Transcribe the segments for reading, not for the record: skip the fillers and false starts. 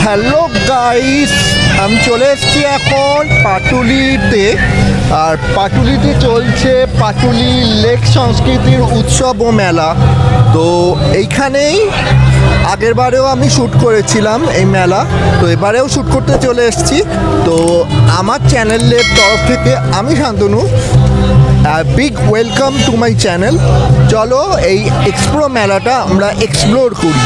Hello guys, আমি চলে এসেছি এখন পাটুলিতে। আর পাটুলিতে চলছে পাটুলি লেক সংস্কৃতির উৎসব ও মেলা। তো এইখানেই আগের বারেও আমি শ্যুট করেছিলাম এই মেলা, তো এবারেও শ্যুট করতে চলে এসেছি। তো আমার চ্যানেলের তরফ থেকে আমি Shantanu, big welcome to my channel. চলো এই এক্সপ্লো মেলাটা আমরা এক্সপ্লোর করি।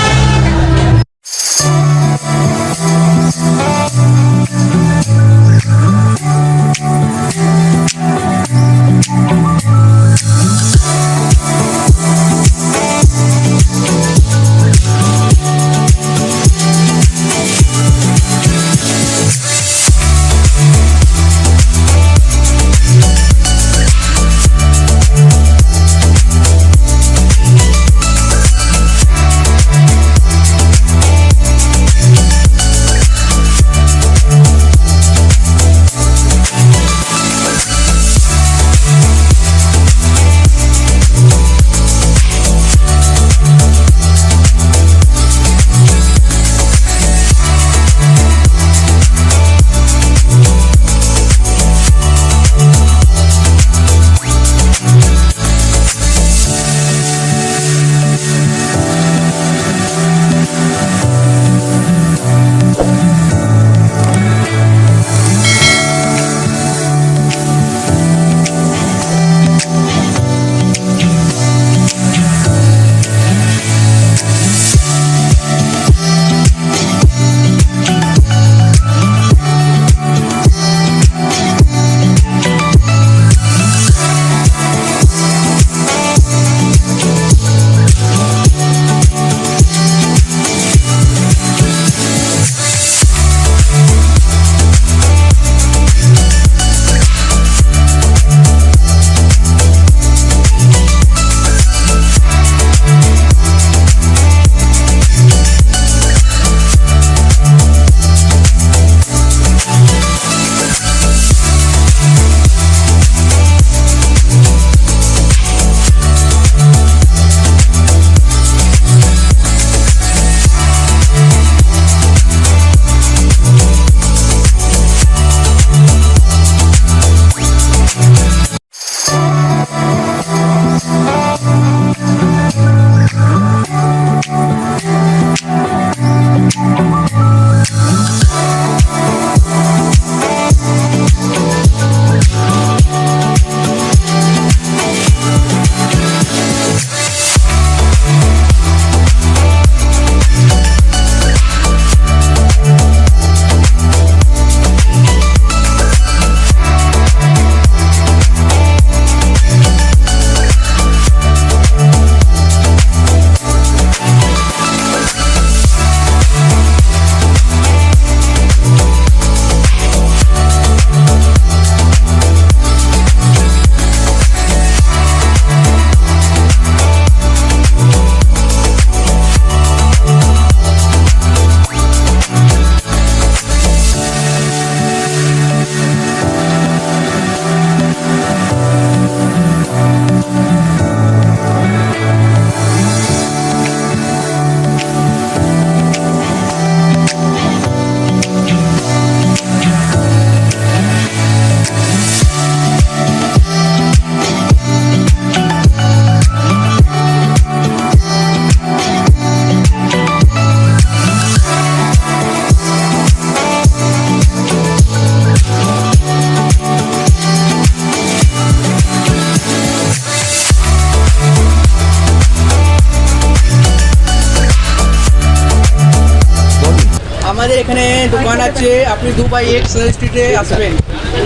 এখানে দোকান আছে, আপনি 2/1 সাদার স্ট্রিটে আসবেন।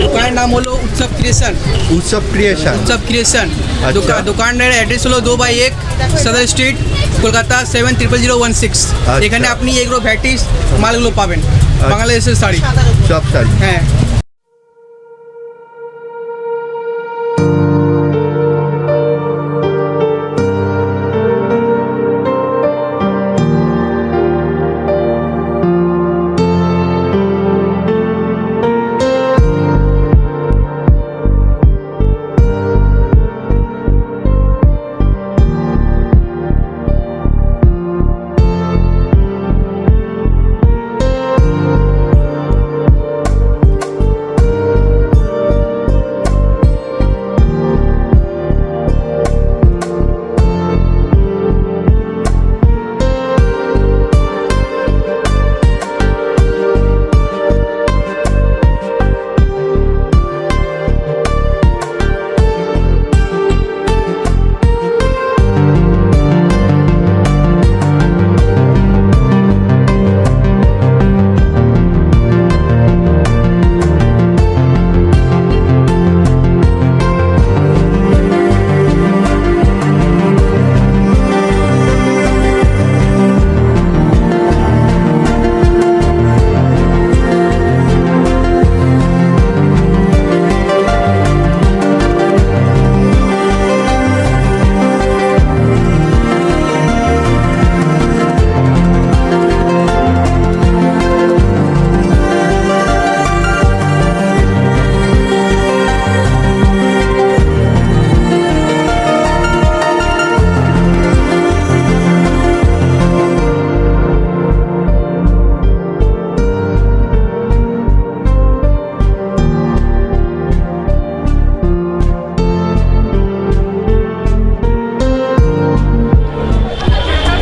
দোকানের নাম হলো উৎসব ক্রিয়েশন। উৎসব ক্রিয়েশন। উৎসব ক্রিয়েশন দোকানের অ্যাড্রেস হলো 2/1 সাদার স্ট্রিট, কলকাতা 700016। এখানে আপনি এগুলো ভ্যারাইটিস মালগুলো পাবেন, বাংলাদেশের শাড়ি, সব শাড়ি। হ্যাঁ।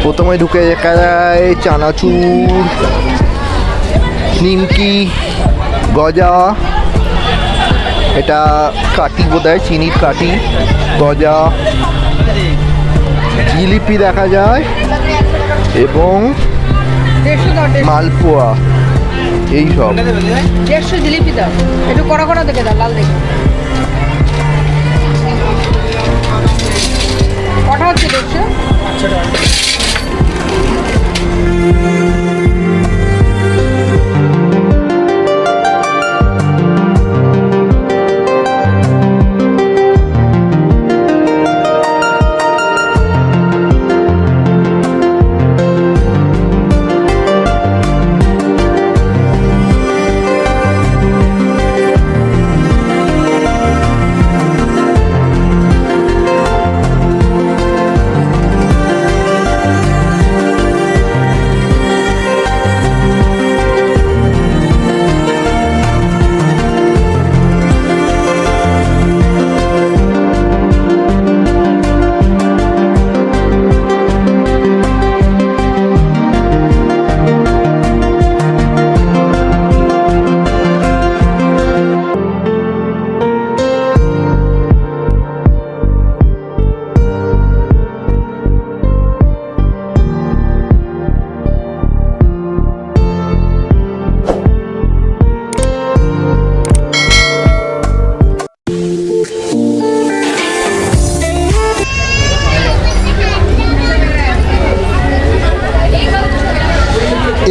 প্রথমে ঢুকে দেখা যায় চানাচুর, নিমকি, গজা, এটা কাটি বোধহয়, চিনির কাটি, গজা, জিলিপি দেখা যায় এবং মালপোয়া, এই সব। 150 জিলিপি দাও, একটু কড়া কড়া দেখে দাও, লাল দেখে। কটা হচ্ছে 150?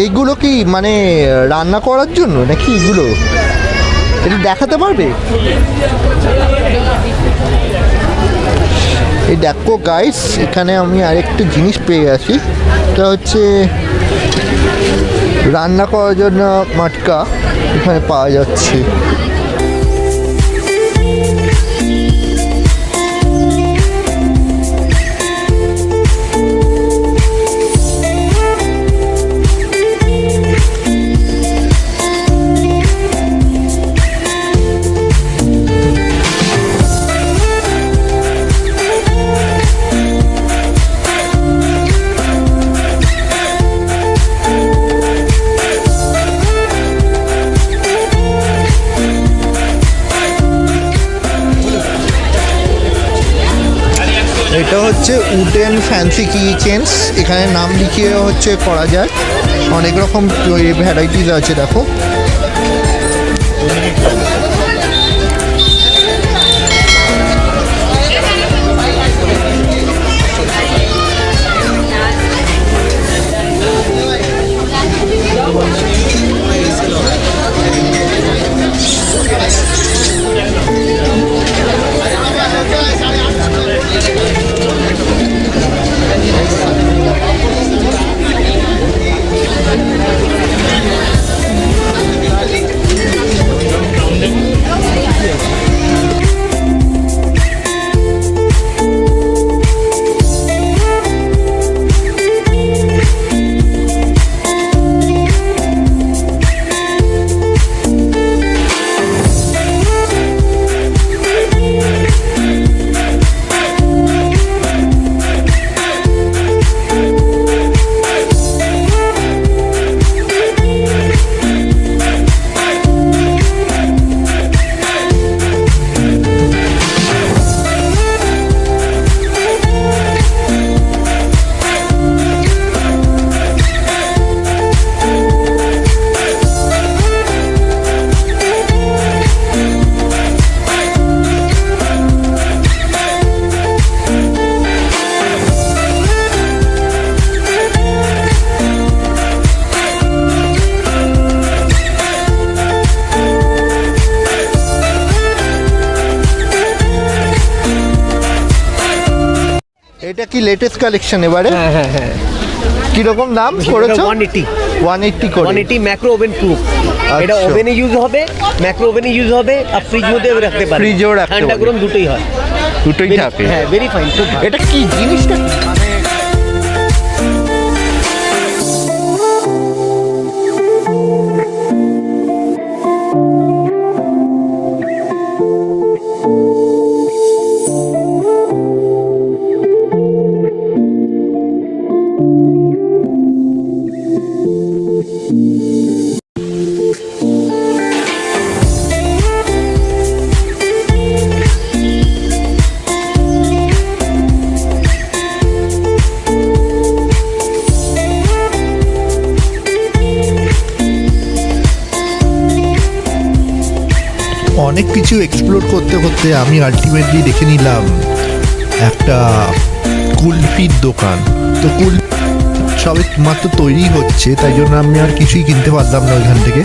এইগুলো কি মানে রান্না করার জন্য নাকি? এগুলো এটা দেখাতে পারবে? এই দেখো গাইস, এখানে আমি আরেকটা জিনিস পেয়ে গেছি, এটা হচ্ছে রান্না করার জন্য মাটকা এখানে পাওয়া যাচ্ছে। হচ্ছে উডেন ফ্যান্সি কি চেন্স, এখানে নাম লিখিয়ে হচ্ছে করা যায়। অনেক রকম ভ্যারাইটিস আছে দেখো। এটা কি লেটেস্ট কালেকশন এবারে? হ্যাঁ হ্যাঁ হ্যাঁ। কিরকম দাম করেছো? 180 180 করে। 180 ম্যাক্রো ওভেন প্রুফ। এটা আচ্ছা। ওভেনে ইউজ হবে, ম্যাক্রো ওভেনে ইউজ হবে, আর ফ্রিজ মধ্যে রাখতে পারবে। ফ্রিজেও রাখতে ঠান্ডা পারবে। গরম দুটোই হয়। দুটোই থাকে। হ্যাঁ, ভেরি ফাইন। এটা কি জিনিসটা? অনেক কিছু এক্সপ্লোর করতে করতে আমি আলটিমেটলি দেখে নিলাম একটা কুলফির দোকান। তো সবে মাত্র তৈরি হচ্ছে, তাই জন্য আমি আর কিছুই কিনতে পারলাম না ওইখান থেকে।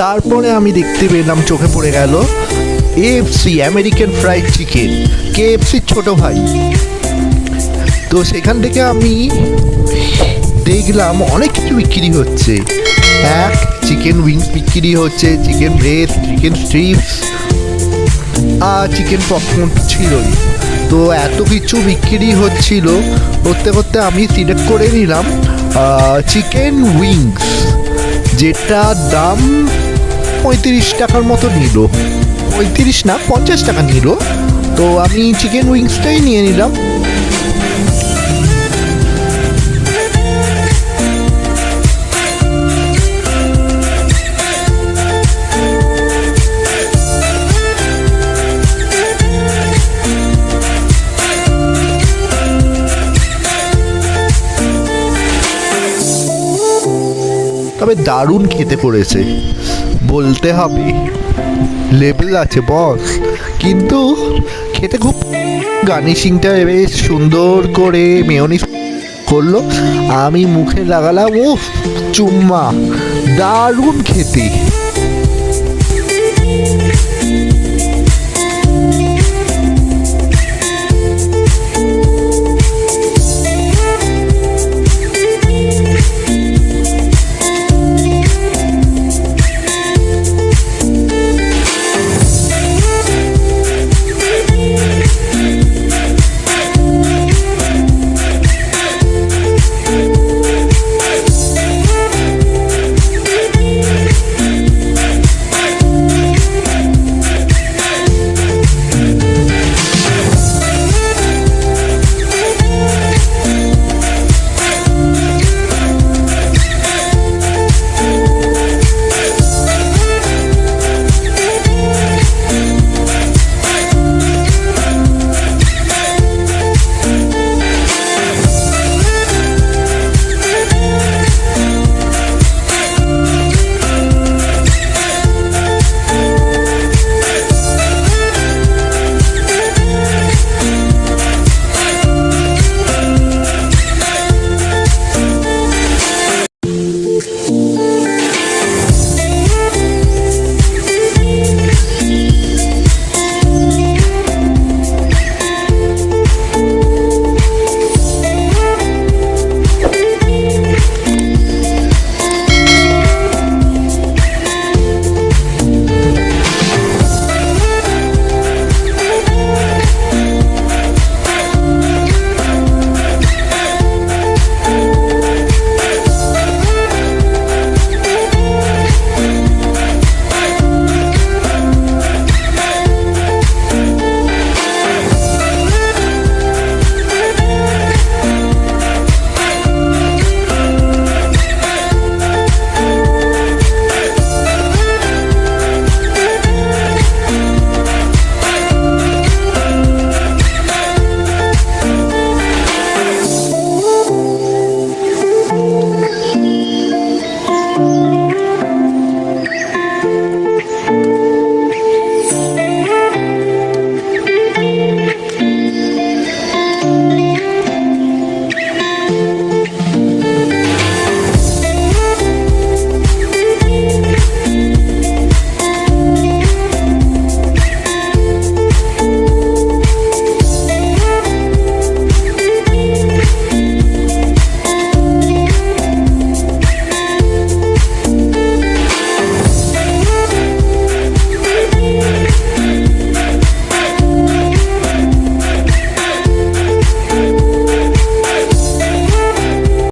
তারপরে আমি দেখতে পেলাম, চোখে পড়ে গেল এএফসি, আমেরিকান ফ্রাইড চিকেন, কেএফসির ছোট ভাই। তো সেখান থেকে আমি দেখলাম অনেক কিছু বিক্রি হচ্ছে। এক চিকেন উইংস বিক্রি হচ্ছে, চিকেন ব্রেস্ট, চিকেন স্ট্রিপস আর চিকেন পপকর্ন ছিলই। তো এত কিছু বিক্রি হচ্ছিল, করতে করতে আমি সিলেক্ট করে নিলাম চিকেন উইংস, যেটার দাম 35 টাকার মতো নিল। 35 না, 50 টাকা নিল। তো আমি চিকেন উইংসটাই নিয়ে নিলাম। তবে দারুণ খেতে পড়েছে, বলতে হবে লেভেল আছে বস। কিন্তু খেতে খুব, গার্নিশিংটা বেশ সুন্দর করে মেয়োনিজ করলো, আমি মুখে লাগালাম, উফ চুম্মা, দারুণ খেতে।